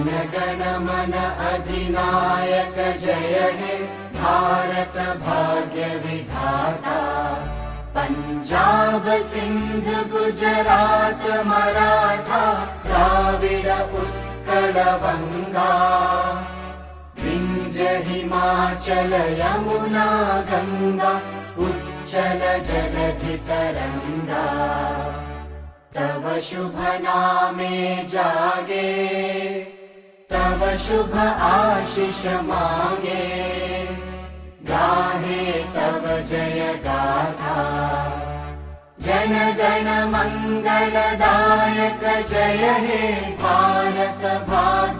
गण मन अधिनायक जय हे भारत भाग्य विधाता। पंजाब सिंध गुजरात मराठा द्राविड उत्कल बंगा। विंध्य हिमाचल यमुना गंगा उच्चल जलधि तरंगा। तव शुभ नामे जागे तव शुभ आशीष मांगे। गाहे तव जय गाथा जन गण मंगलदायक जय हे भारत भाग्य